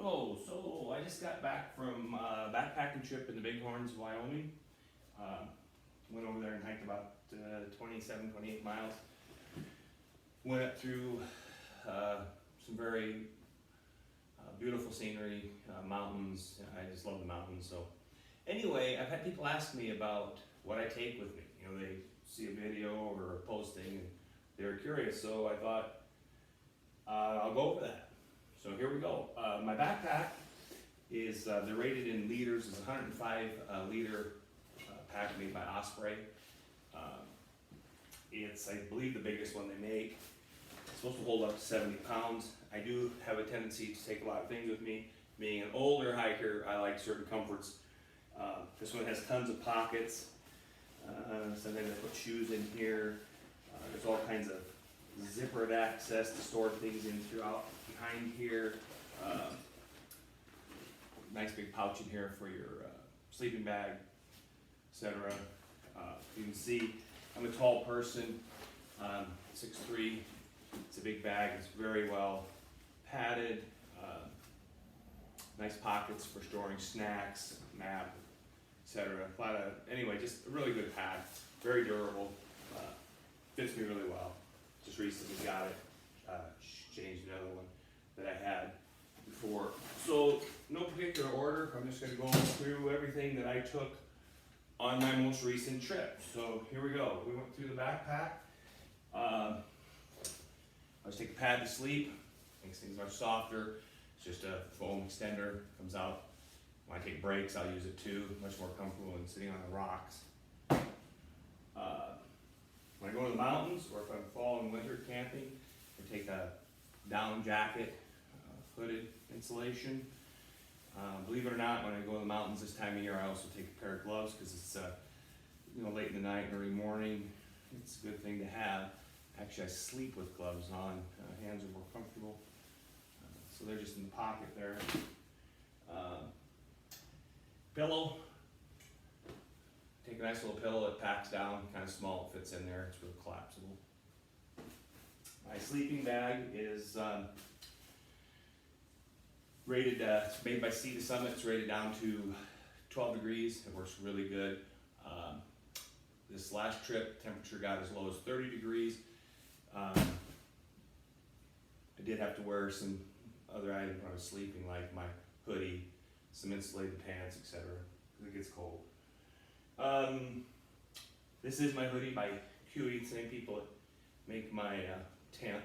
Oh, so I just got back from a backpacking trip in the Bighorns, Wyoming. Went over there and hiked about 27, 28 miles. Went up through some very beautiful scenery, mountains. I just love the mountains. So anyway, I've had people ask me about what I take with me. You know, they see a video or a posting and they're curious. So I thought I'll go over that. So here we go. My backpack is, they're rated in liters. It's a 105 liter pack made by Osprey. It's, I believe, the biggest one they make. It's supposed to hold up to 70 pounds. I do have a tendency to take a lot of things with me. Being an older hiker, I like certain comforts. This one has tons of pockets. Sometimes I put shoes in here. There's all kinds of zippered access to store things in throughout behind here. Nice big pouch in here for your sleeping bag, etc. You can see I'm a tall person, 6'3". It's a big bag. It's very well padded. Nice pockets for storing snacks, map, etc. Anyway, just a really good pack. Very durable. Fits me really well. Just recently got it. Changed another one that I had before. So no particular order. I'm just going to go through everything that I took on my most recent trip. So here we go. We went through the backpack. I just take a pad to sleep. Makes things much softer. It's just a foam extender. Comes out. When I take breaks, I'll use it too. Much more comfortable than sitting on the rocks. When I go to the mountains, or if I'm fall and winter camping, I take a down jacket, hooded insulation. Believe it or not, when I go to the mountains this time of year, I also take a pair of gloves because it's late in the night and early morning. It's a good thing to have. Actually, I sleep with gloves on. Hands are more comfortable. So they're just in the pocket there. Pillow. Take a nice little pillow. It packs down, kind of small. It fits in there. It's really collapsible. My sleeping bag is rated, it's made by Sea to Summit. It's rated down to 12 degrees. It works really good. This last trip, temperature got as low as 30 degrees. I did have to wear some other items when I was sleeping, like my hoodie, some insulated pants, etc. because it gets cold. This is my hoodie by Huey, the same people that make my tent.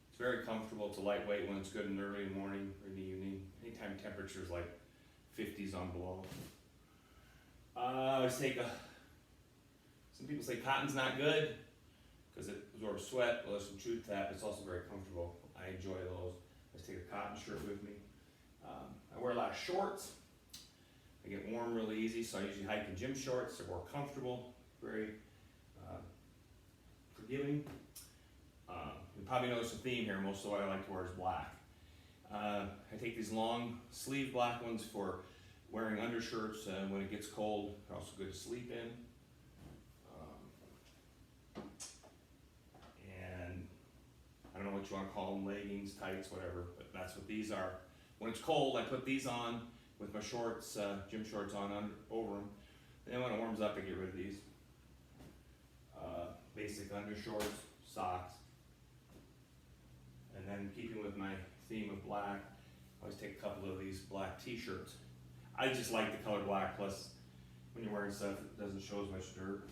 It's very comfortable. It's a lightweight when it's good in the early morning or in the evening. Anytime temperature's like 50s on below. I take some people say cotton's not good because it absorbs sweat. Well, there's some truth to that, but it's also very comfortable. I enjoy those. I just take a cotton shirt with me. I wear a lot of shorts. I get warm really easy, so I usually hike in gym shorts. They're more comfortable, very forgiving. You probably notice a theme here. Most of what I like to wear is black. I take these long sleeve black ones for wearing undershirts when it gets cold. They're also good to sleep in. And I don't know what you want to call them, leggings, tights, whatever, but that's what these are. When it's cold, I put these on with my shorts, gym shorts on over them. Then when it warms up, I get rid of these. Basic undershorts, socks. And then keeping with my theme of black, I always take a couple of these black t-shirts. I just like the color black, plus when you're wearing stuff, it doesn't show as much dirt.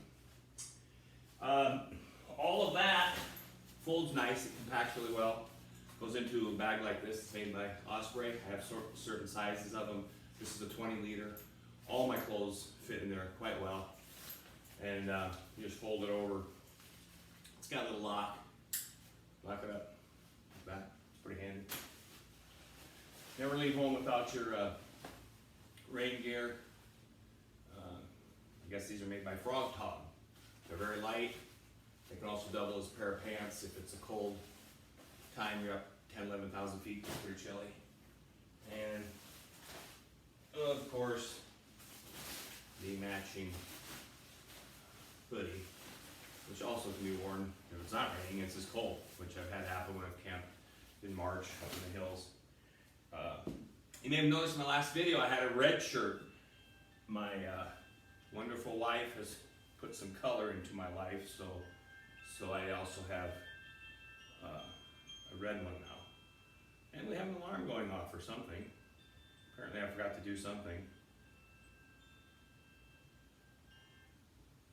All of that folds nice, it compacts really well. Goes into a bag like this. It's made by Osprey. I have certain sizes of them. This is a 20 liter. All my clothes fit in there quite well. And you just fold it over. It's got a little lock. Lock it up. Like that. It's pretty handy. Never leave home without your rain gear. I guess these are made by Frog Tog. They're very light. They can also double as a pair of pants if it's a cold time. You're up 10, 11,000 feet, it's pretty chilly. And of course, the matching hoodie, which also can be worn if it's not raining, it's this cold, which I've had happen when I've camped in March up in the hills. may have noticed in my last video I had a red shirt. My wonderful wife has put some color into my life, so I also have a red one now. And we have an alarm going off or something. Apparently I forgot to do something.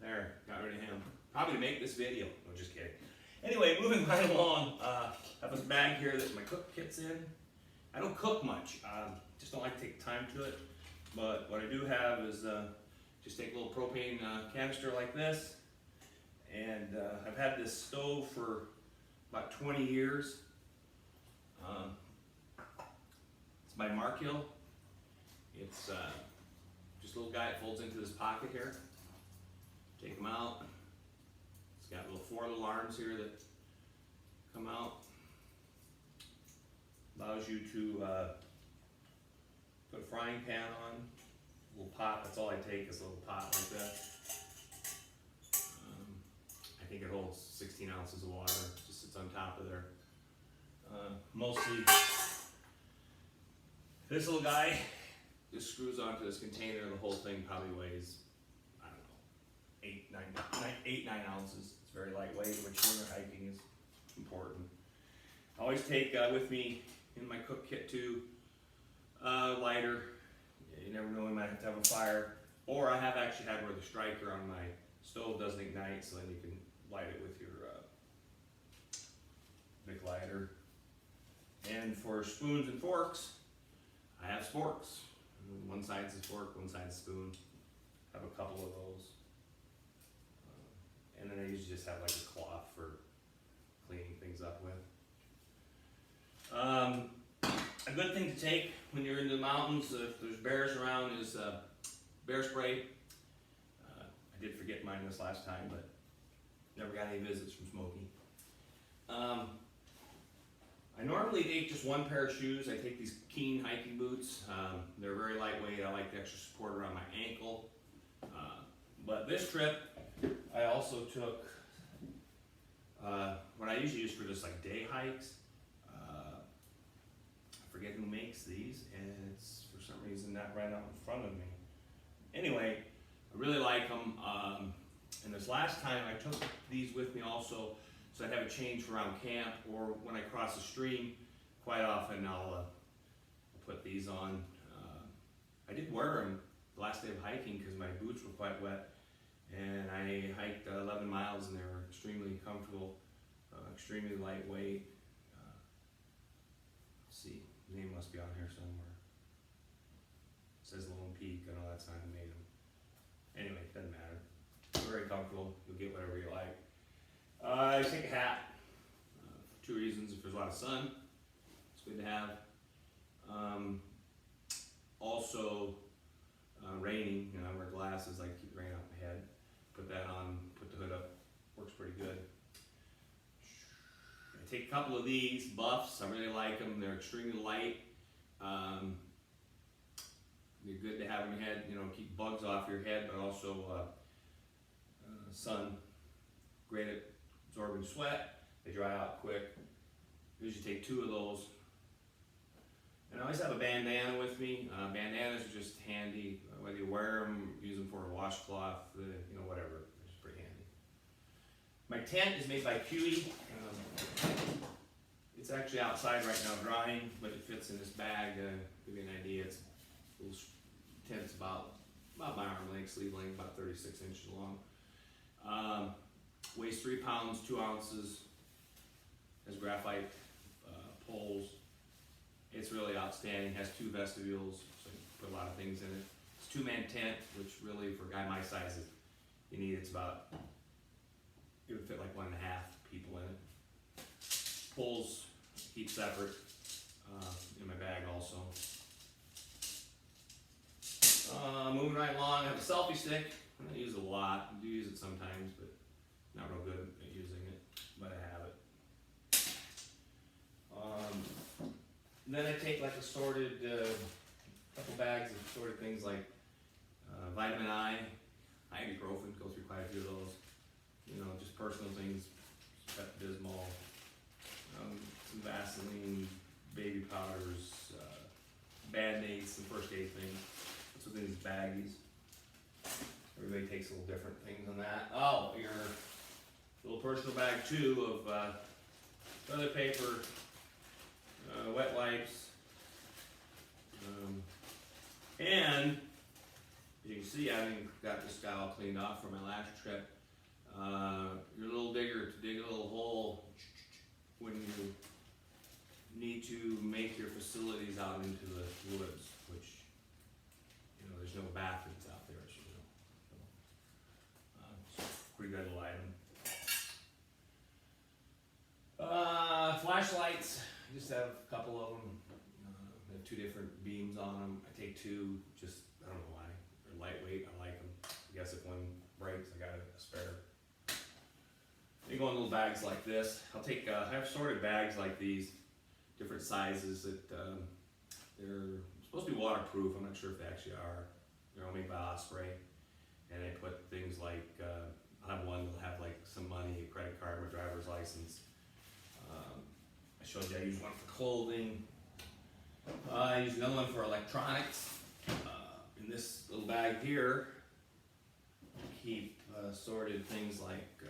There, got rid of him. Probably to make this video. No, just kidding. Anyway, moving right along, I have this bag here that my cook kit's in. I don't cook much, just don't like to take time to it. But what I do have is just take a little propane canister like this. And I've had this stove for about 20 years. It's by Markhill. It's just a little guy that folds into this pocket here. Take them out. It's got four little arms here that come out. Allows you to put a frying pan on, a little pot. That's all I take is a little pot like that. I think it holds 16 ounces of water. Just sits on top of there. Mostly, this little guy just screws onto this container. The whole thing probably weighs, I don't know, 8-9 ounces. It's very lightweight, which when you're hiking is important. I always take with me in my cook kit too, lighter. You never know, we might have to have a fire. Or I have actually had where the striker on my stove doesn't ignite, so then you can light it with your Bic lighter. And for spoons and forks, I have sporks. One side's a fork, one side's a spoon. I have a couple of those. And then I usually just have like a cloth for cleaning things up with. A good thing to take when you're in the mountains, if there's bears around, is bear spray. I did forget mine this last time, but never got any visits from Smokey. I normally take just one pair of shoes. I take these Keen hiking boots. They're very lightweight. I like the extra support around my ankle. But this trip, I also took what I usually use for just like day hikes. I forget who makes these, and it's for some reason not right out in front of me. Anyway, I really like them. And this last time I took these with me also, so I'd have a change for around camp or when I cross the stream. Quite often I'll put these on. I did wear them the last day of hiking because my boots were quite wet, and I hiked 11 miles and they were extremely comfortable, extremely lightweight. Let's see, the name must be on here somewhere. It says Lone Peak. I know that's not who made them. Anyway, it doesn't matter. Very comfortable. You'll get whatever you like. I take a hat for two reasons. If there's a lot of sun, it's good to have. Also, raining, I wear glasses, I keep the rain out my head. Put that on, put the hood up, works pretty good. I take a couple of these Buffs, I really like them. They're extremely light. They're good to have in your head, keep bugs off your head, but also sun, great at absorbing sweat. They dry out quick. I usually take two of those. And I always have a bandana with me. Bandanas are just handy, whether you wear them, use them for a washcloth, whatever. They're just pretty handy. My tent is made by Huey. It's actually outside right now drying, but it fits in this bag. To give you an idea, it's a little tent's about my arm length, sleeve length, about 36 inches long. Weighs 3 pounds, 2 ounces. Has graphite poles. It's really outstanding. Has 2 vestibules, so you can put a lot of things in it. It's a 2-man tent, which really for a guy my size, it's about, it would fit like 1.5 people in it. Poles keep separate in my bag also. Moving right along, I have a selfie stick. I don't use it a lot. I do use it sometimes, but not real good at using it, but I have it. Then I take like assorted, couple bags of assorted things like vitamin I, ibuprofen, go through quite a few of those. Just personal things, Pepto-Bismol, some Vaseline, baby powders, Band-Aids, some first aid things. What's within these baggies. Everybody takes a little different things on that. Oh, your little personal bag too of toilet paper, wet wipes, and as you can see, I haven't got this guy all cleaned off from my last trip. Your little digger to dig a little hole when you need to make your facilities out into the woods, which, you know, there's no bathrooms out there, as you know. So, pretty good little item. Flashlights, I just have a couple of them. They have 2 different beams on them. I take 2, just, I don't know why. They're lightweight, I like them. I guess if one breaks, I got a spare. They go in little bags like this. I'll take, I have sorted bags like these, different sizes that they're supposed to be waterproof. I'm not sure if they actually are. They're all made by Osprey. And they put things like, I have one that'll have like some money, a credit card, my driver's license. I showed you I use one for clothing. I use another one for electronics. In this little bag here, I keep sorted things like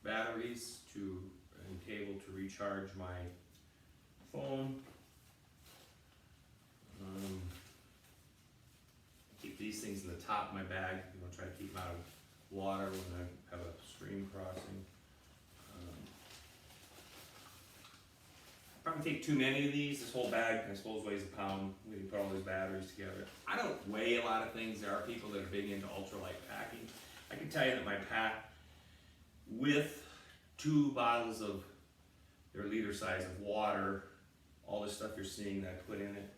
batteries and cable to recharge my phone. Keep these things in the top of my bag. You know, try to keep them out of water when I have a stream crossing. Probably take too many of these. This whole bag, I suppose, weighs a pound. We can put all these batteries together. I don't weigh a lot of things. There are people that are big into ultralight packing. I can tell you that my pack, with 2 bottles of their liter size of water, all this stuff you're seeing that I put in it,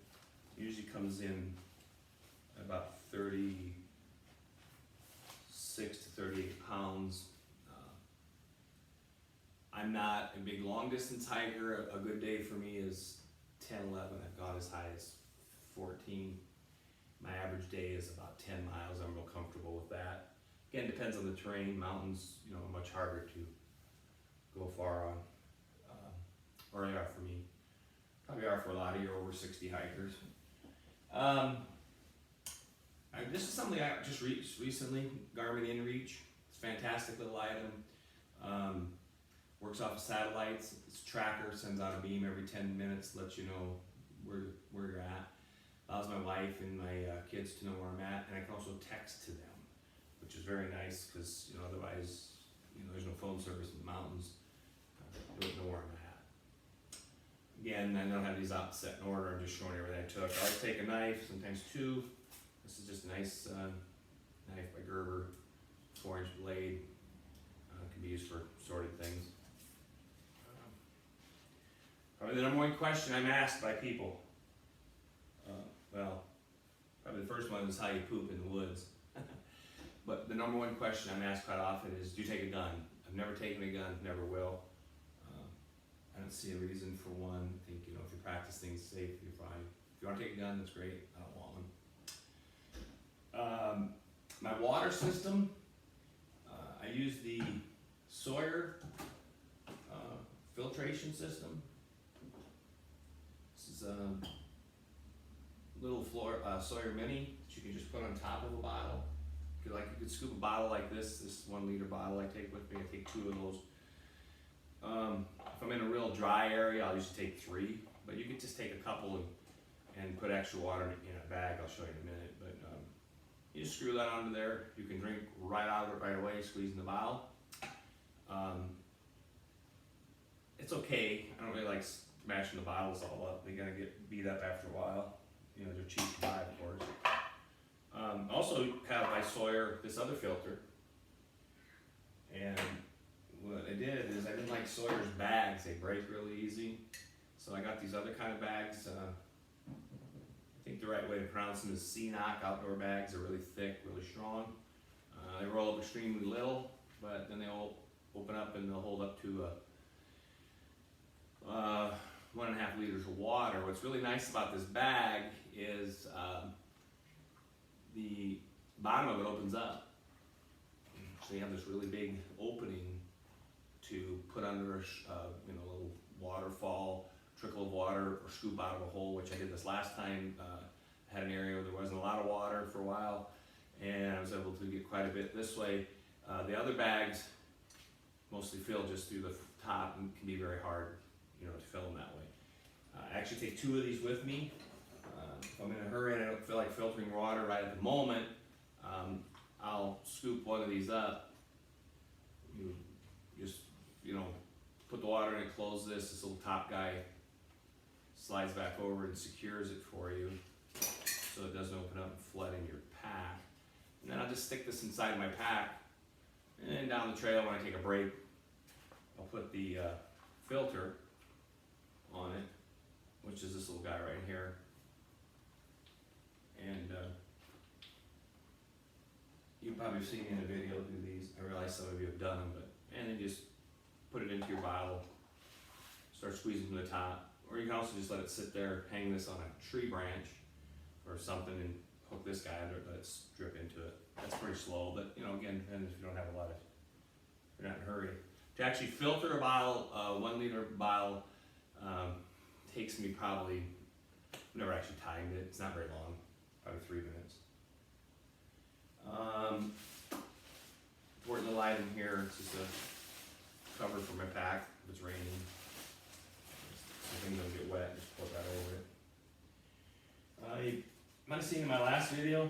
usually comes in about 36 to 38 pounds. I'm not a big long distance hiker. A good day for me is 10, 11. I've gone as high as 14. My average day is about 10 miles. I'm real comfortable with that. Again, depends on the terrain. Mountains, you know, are much harder to go far on, or they are for me. Probably are for a lot of your over 60 hikers. This is something I just recently, Garmin InReach. It's a fantastic little item. Works off of satellites. It's a tracker, sends out a beam every 10 minutes, lets you know where you're at. Allows my wife and my kids to know where I'm at, and I can also text to them, which is very nice because, you know, otherwise, you know, there's no phone service in the mountains. I don't know where I'm at. Again, I don't have these out set in order. I'm just showing everything I took. I always take a knife, sometimes 2. This is just a nice knife by Gerber, 4-inch blade. Can be used for sorted things. Probably the number 1 question I'm asked by people. Well, probably the first one is how you poop in the woods. But the number 1 question I'm asked quite often is, do you take a gun? I've never taken a gun, never will. I don't see a reason for one. I think, you know, if you practice things safe, you're fine. If you want to take a gun, that's great. I don't want one. My water system, I use the Sawyer filtration system. This is a little Sawyer Mini that you can just put on top of a bottle. You could scoop a bottle like this 1 liter bottle I take with me. I take 2 of those. If I'm in a real dry area, I'll usually take 3, but you could just take a couple and put extra water in a bag. I'll show you in a minute, but you just screw that onto there. You can drink right out of it right away, squeezing the bottle. It's okay. I don't really like smashing the bottles all up. They're gonna get beat up after a while. You know, they're cheap to buy, of course. Also have my Sawyer, this other filter. And what I did is I didn't like Sawyer's bags. They break really easy. So I got these other kind of bags. I think the right way to pronounce them is CNOC outdoor bags. They're really thick, really strong. They roll up extremely little, but then they'll open up and they'll hold up to 1.5 liters of water. What's really nice about this bag is the bottom of it opens up. So you have this really big opening to put under a little waterfall, trickle of water or scoop out of a hole, which I did this last time. I had an area where there wasn't a lot of water for a while, and I was able to get quite a bit this way. The other bags mostly fill just through the top and can be very hard, you know, to fill them that way. I actually take 2 of these with me. If I'm in a hurry and I don't feel like filtering water right at the moment, I'll scoop one of these up. You just, you know, put the water in it, close this little top guy slides back over and secures it for you so it doesn't open up and flood in your pack. And then I'll just stick this inside my pack, and then down the trail when I take a break, I'll put the filter on it, which is this little guy right here. And you've probably seen me in a video do these. I realize some of you have done them, but and then just put it into your bottle, start squeezing from the top, or you can also just let it sit there, hang this on a tree branch or something, and hook this guy under it, let it drip into it. That's pretty slow, but you know, again, depends if you don't have a lot of, if you're not in a hurry. To actually filter a bottle, 1 liter bottle, takes me probably, I've never actually timed it, it's not very long, probably 3 minutes. Important little item here, it's just a cover for my pack if it's raining. So things don't get wet, just put that over it. You might have seen in my last video,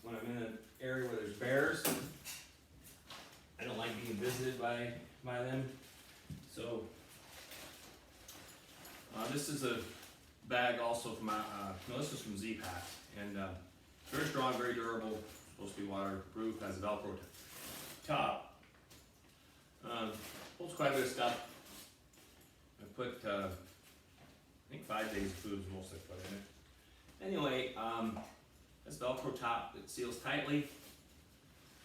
when I'm in an area where there's bears, I don't like being visited by them. So this is a bag also from no, this is from Z-Pack, and very strong, very durable, supposed to be waterproof, has a Velcro top. Holds quite a bit of stuff. I put I think 5 days of food is most I put in it. Anyway, this Velcro top that seals tightly,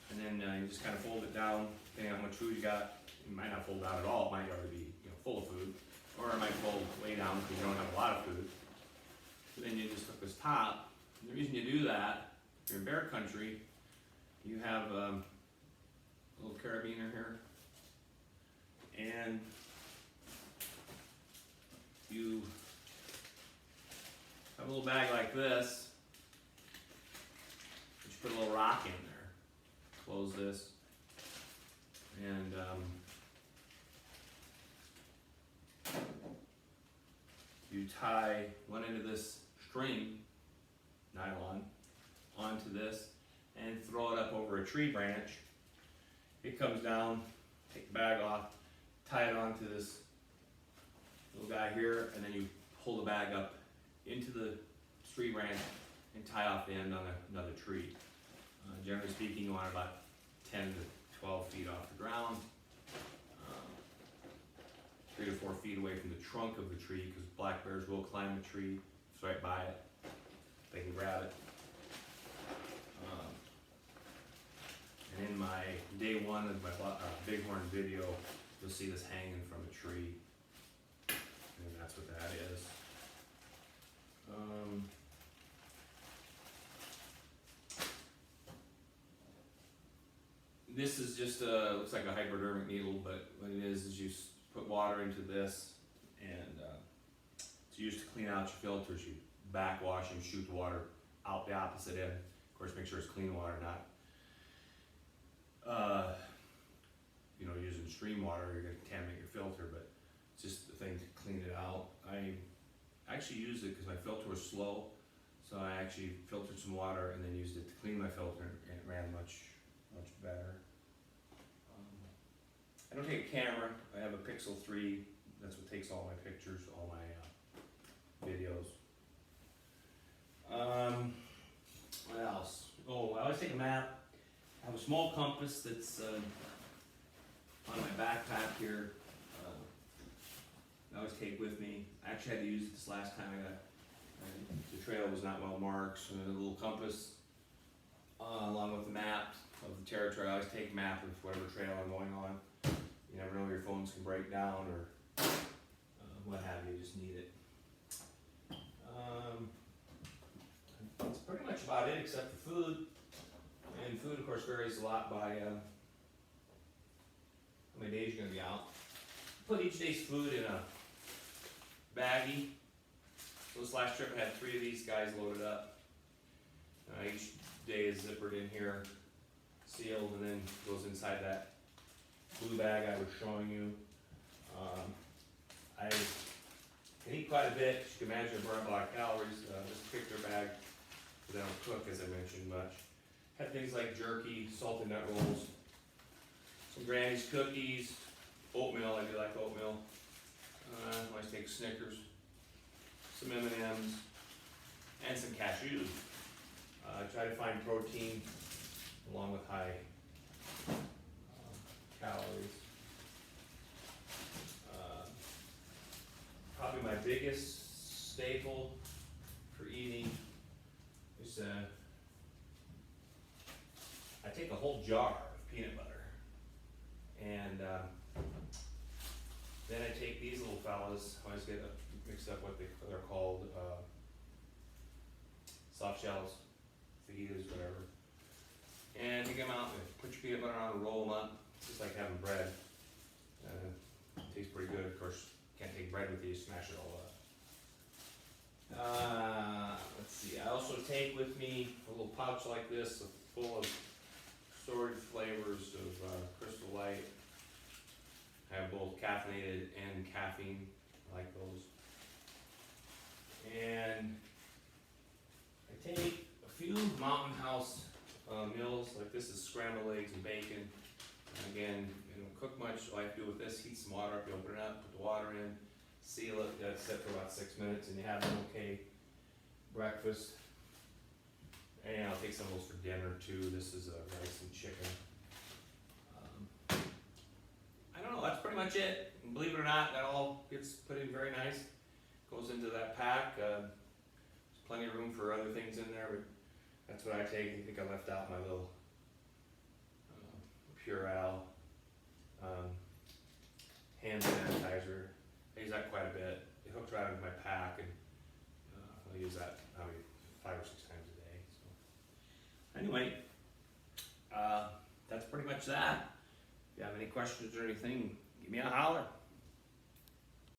and then you just kind of fold it down depending on how much food you got. You might not fold down at all, it might already be, you know, full of food, or it might fold way down if you don't have a lot of food. So then you just hook this top. And the reason you do that, if you're in bear country, you have a little carabiner here, and you have a little bag like this, but you put a little rock in there. Close this, and you tie one end of this string, nylon, onto this and throw it up over a tree branch. It comes down, take the bag off, tie it onto this little guy here, and then you pull the bag up into the tree branch and tie off the end on another tree. Generally speaking, you want about 10 to 12 feet off the ground, 3 to 4 feet away from the trunk of the tree, because black bears will climb the tree. It's right by it. They can grab it. And in my day 1 of my bighorn video, you'll see this hanging from a tree, and that's what that is. This is just looks like a hypodermic needle, but what it is you put water into this, and it's used to clean out your filters. You backwash and shoot the water out the opposite end. Of course, make sure it's clean water, not you know, using stream water, you're going to contaminate your filter, but it's just the thing to clean it out. I actually used it because my filter was slow, so I actually filtered some water and then used it to clean my filter, and it ran much better. I don't take a camera. I have a Pixel 3. That's what takes all my pictures, all my videos. What else? Oh, I always take a map. I have a small compass that's on my backpack here. I always take with me. I actually had to use it this last time. The trail was not well marked, so a little compass along with the map of the territory. I always take a map of whatever trail I'm going on. You never know, your phones can break down or what have you. You just need it. That's pretty much about it, except for food. And food, of course, varies a lot by how many days you're going to be out. put each day's food in a baggie. So this last trip I had 3 of these guys loaded up. Each day is zippered in here, sealed, and then goes inside that blue bag I was showing you. I can eat quite a bit. You can imagine I burn up a lot of calories. This particular bag, because I don't cook, as I mentioned, much. Had things like jerky, salted nut rolls, some Granny's cookies, oatmeal. I do like oatmeal. I always take Snickers, some M&Ms, and some cashews. I try to find protein along with high calories. Probably my biggest staple for eating is I take a whole jar of peanut butter, and then I take these little fellas. I always get mixed up what they're called, soft shells, fajitas, whatever. And take them out and put your peanut butter on and roll them up. It's just like having bread. Tastes pretty good. Of course, can't take bread with you, smash it all up. Let's see, I also take with me a little pouch like this full of assorted flavors of Crystal Light. I have both caffeinated and caffeine. I like those. And I take a few Mountain House meals, like this is scrambled eggs and bacon. And again, you don't cook much. All I have to do with this, heat some water up, you open it up, put the water in, seal it, let it sit for about 6 minutes, and you have an okay breakfast. And I'll take some of those for dinner too. This is rice and chicken. I don't know, that's pretty much it. And believe it or not, that all gets put in very nice. Goes into that pack. There's plenty of room for other things in there, but that's what I take. I think I left out my little Purell hand sanitizer. I use that quite a bit. It hooks right into my pack, and I use that probably 5 or 6 times a day. So anyway, that's pretty much that. If you have any questions or anything, give me a holler.